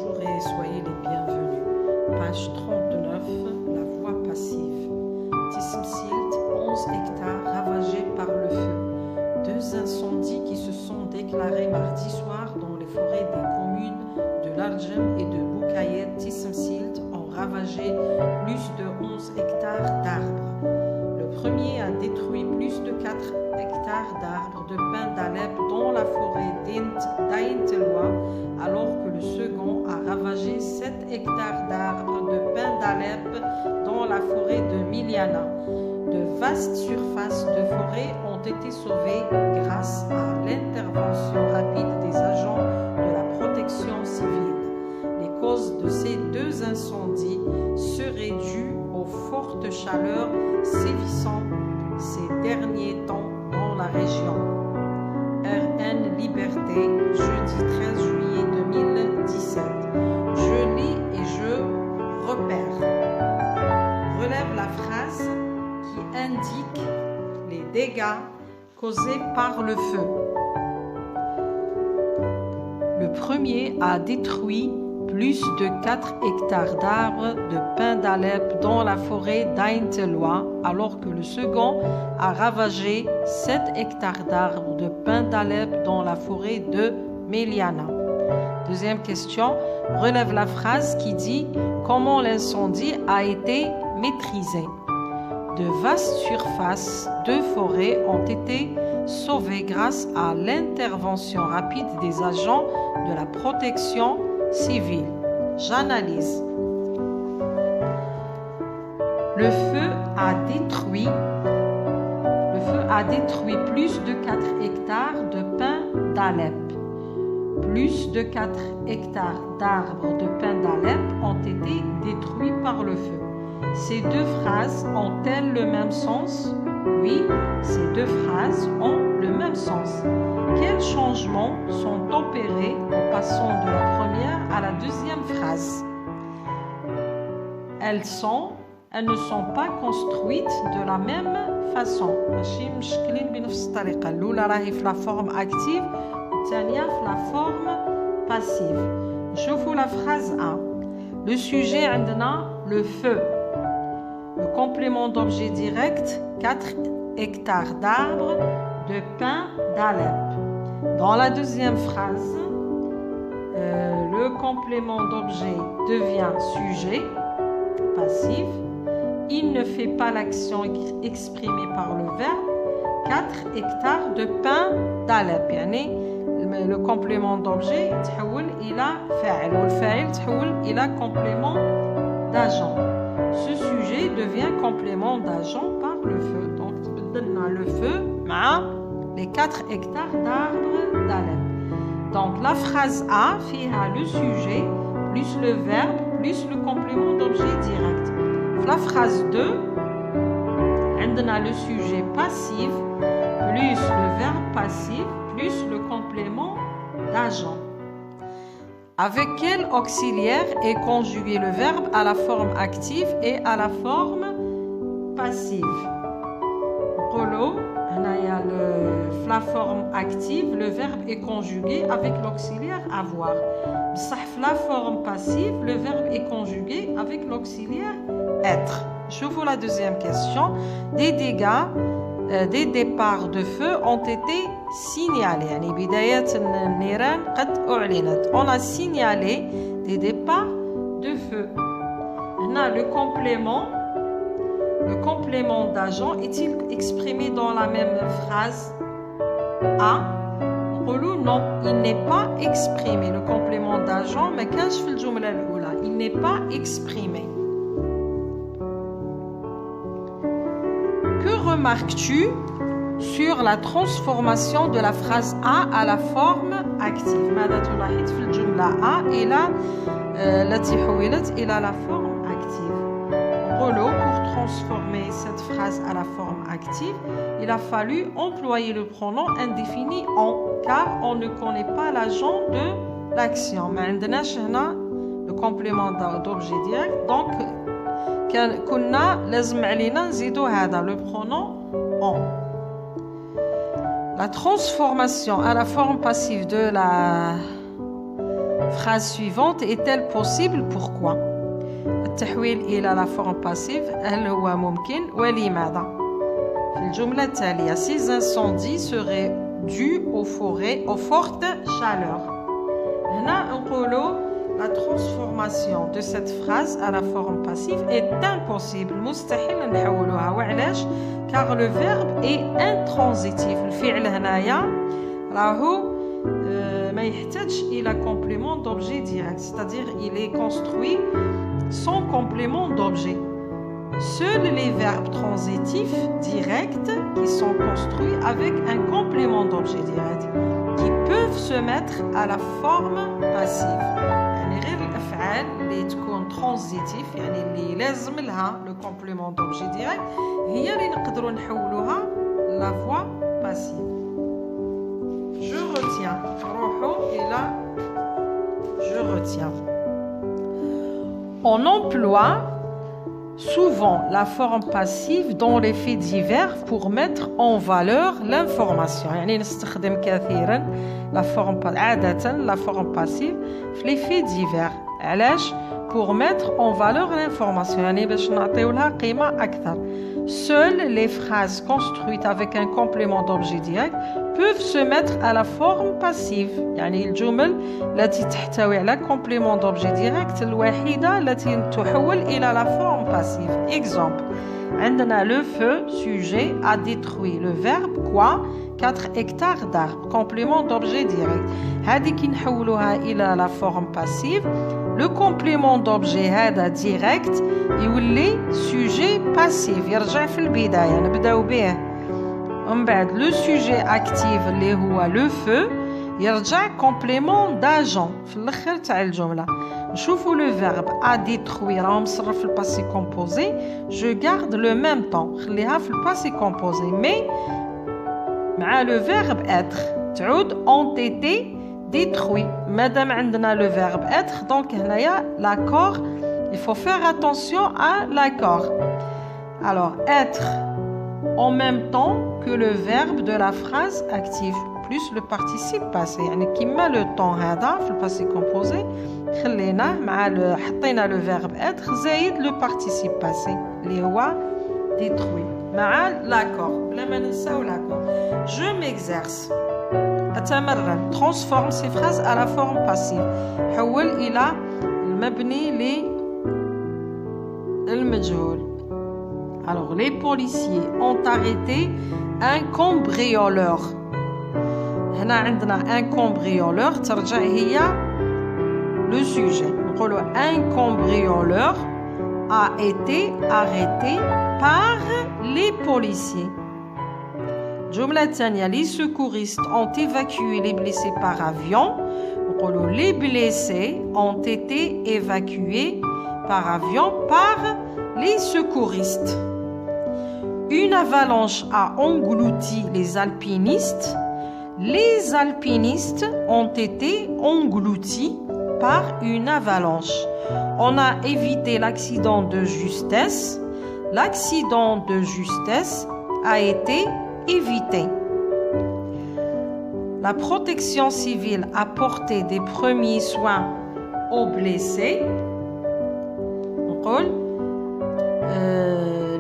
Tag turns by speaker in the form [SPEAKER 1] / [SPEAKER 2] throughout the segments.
[SPEAKER 1] Bonjour et soyez les bienvenus. Page 39, la voie passive. Tismsilt, 11 hectares ravagés par le feu. Deux incendies qui se sont déclarés mardi soir dans les forêts des communes de Larjem et de Boukayet Tismsilt ont ravagé plus de 11 hectares d'arbres. Le premier a détruit plus de 4 hectares d'arbres de pin d'Alep dans la forêt d'Ain Telwa, alors que le second a ravagé 7 hectares d'arbres de pin d'Alep dans la forêt de Miliana. De vastes surfaces de forêt ont été sauvées grâce à l'intervention rapide des agents de la protection civile. Les causes de ces deux incendies seraient dues aux fortes chaleurs sévissant ces derniers temps dans la région. RN Liberté, jeudi 13 juillet 2017. Je lis et je repère. Relève la phrase qui indique les dégâts causés par le feu. Le premier a détruit plus de 4 hectares d'arbres de pin d'Alep dans la forêt d'Ain Telwa, alors que le second a ravagé 7 hectares d'arbres de pin d'Alep dans la forêt de Miliana. Deuxième question, relève la phrase qui dit comment l'incendie a été maîtrisé. De vastes surfaces de forêt ont été sauvées grâce à l'intervention rapide des agents de la protection civile. J'analyse. Le feu a détruit plus de 4 hectares de pin d'Alep. Plus de 4 hectares d'arbres de pin d'Alep ont été détruits par le feu. Ces deux phrases ont-elles le même sens? Oui, ces deux phrases ont le même sens. Quels changements sont opérés en passant de la première à la deuxième phrase? Elles ne sont pas construites de la même façon. ماشي مشكلين بنفس الطريقة. الأولى راهي في la forme active والثانية في la forme passive. نشوفوا la phrase 1. Le sujet عندنا le feu. Le complément d'objet direct 4 hectares d'arbres de pin d'Alep. Dans la deuxième phrase, le complément d'objet devient sujet, passif. Il ne fait pas l'action exprimée par le verbe. 4 hectares de pin d'Alep. يعني le complément d'objet تحول إلى فاعل والفاعل تحول إلى complément d'agent. Ce sujet devient complément d'agent par le feu. Donc, le feu مع les 4 hectares d'arbres d'Alep. Donc, la phrase A فيها le sujet plus le verbe plus le complément d'objet direct. La phrase 2, عندنا le sujet passif plus le verbe passif plus le complément d'agent. Avec quel auxiliaire est conjugué le verbe à la forme active et à la forme passive? La forme active, le verbe est conjugué avec l'auxiliaire avoir. La forme passive, le verbe est conjugué avec l'auxiliaire être. Je vous la deuxième question. Des dégâts, des départs de feu ont été signalés. On a signalé des départs de feu. Le complément d'agent est-il exprimé dans la même phrase A? Non, il n'est pas exprimé. Le complément d'agent, mais il n'est pas exprimé. Que remarques-tu sur la transformation de la phrase A à la forme active? ماذا تلاحظ في الجملة A التي حولت إلى la forme active? Pour transformer cette phrase à la forme active, il a fallu employer le pronom indéfini en, car on ne connaît pas l'agent de l'action. Mais عندناش هنا le complément d'objet direct, donc كنا لازم علينا نزيدوا هذا le pronom en. La transformation à la forme passive de la phrase suivante est-elle possible? Pourquoi? التحويل إلى la forme passive هل هو ممكن ولماذا؟ في الجملة التالية ces incendies seraient dus aux fortes chaleurs. هنا نقولوا la transformation de cette phrase à la forme passive est impossible. مستحيل نحولوها. وعلاش؟ car le verbe est intransitif. الفعل هنايا راهو ما يحتاجش إلى complément d'objet direct, c'est-à-dire il est construit sans complément d'objet. Seuls les verbes transitifs directs qui sont construits avec un complément d'objet direct qui peuvent se mettre à la forme passive. يعني غير الأفعال اللي تكون transitif يعني اللي لازم لها le complément d'objet direct هي اللي نقدروا نحولوها la voix passive. Je retiens. Je retiens. On emploie souvent la forme passive dans les faits divers pour mettre en valeur l'information. يعني نستخدم كثيرا عادة la forme passive في les faits divers. علاش؟ pour mettre en valeur l'information. يعني باش نعطيو لها قيمة أكثر. Seules les phrases construites avec un complément d'objet direct peuvent se mettre à la forme passive. يعني الجمل التي تحتوي على complément d'objet direct الوحيدة التي تحول إلى la forme passive. Exemple. عندنا le feu sujet a détruit. Le verbe quoi 4 hectares d'arbres. Complément d'objet direct. هذه كي نحولوها إلى la forme passive. Le complément d'objet هذا direct يولي sujet passif. يرجع في البداية نبداو به. ومن بعد le sujet actif اللي هو le feu يرجع complément d'agent في الآخر تاع الجملة. نشوفوا le verbe a détruit راهو مصرف في الباسي composé. Je garde le même temps. خليها في الباسي composé. Mais مع le verbe être تعود ont été détruit. Madame عندنا le verbe être donc هنايا l'accord il faut faire attention à l'accord. Alors être en même temps que le verbe de la phrase active plus le participe passé يعني كيما le temps هذا في الباسي composé خليناه مع حطينا le verbe être زايد le participe passé اللي هو détruit مع l'accord بلا ما ننساو l'accord. Je m'exerce. أتمرن. Transforme ces phrases à la forme passive. حول إلى المبني للمجهول. Alors les policiers ont arrêté un cambrioleur. هنا عندنا un cambrioleur ترجع هي le sujet. نقولوا un cambrioleur a été arrêté par les policiers. الجملة الثانية les secouristes ont évacué les blessés par avion. نقولوا les blessés ont été évacués par avion par les secouristes. Une avalanche a englouti les alpinistes. Les alpinistes ont été engloutis par une avalanche. On a évité l'accident de justesse. L'accident de justesse a été évité. La protection civile a porté des premiers soins aux blessés.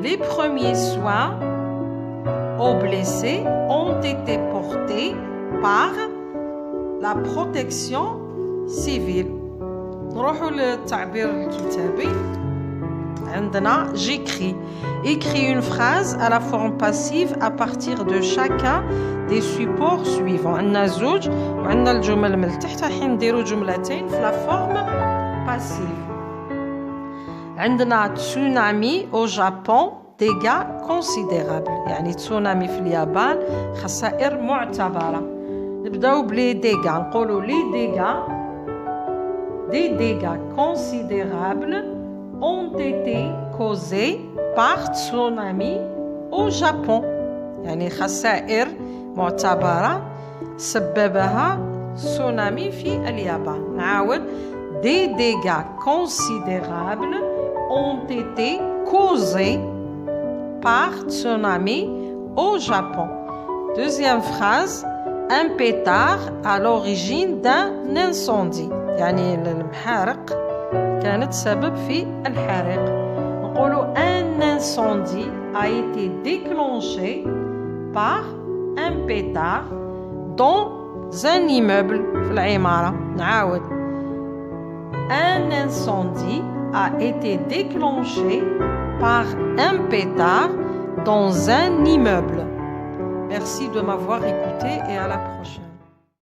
[SPEAKER 1] Les premiers soins aux blessés ont été portés par la protection civile. نروحوا للتعبير الكتابي. عندنا j'écris. Écris une phrase à la forme passive à partir de chacun des supports suivants. عندنا زوج وعندنا الجمل من التحت راح نديروا جملتين في la forme passive. عندنا تسونامي au Japon dégâts considérables. يعني تسونامي في اليابان خسائر معتبرة. نبداو بلي dégâts. نقولوا les dégâts des dégâts considérables ont été causés par tsunami au Japon. يعني خسائر معتبرة سببها تسونامي في اليابان. نعاود des dégâts considérables ont été causés par tsunami au Japon. Deuxième phrase, un pétard à l'origine d'un incendie. يعني المحارق كانت سبب في الحريق. نقولوا un incendie a été déclenché par un pétard dans un immeuble في العمارة. نعاود. Un incendie a été déclenché par un pétard dans un immeuble. Merci de m'avoir écouté et à la prochaine.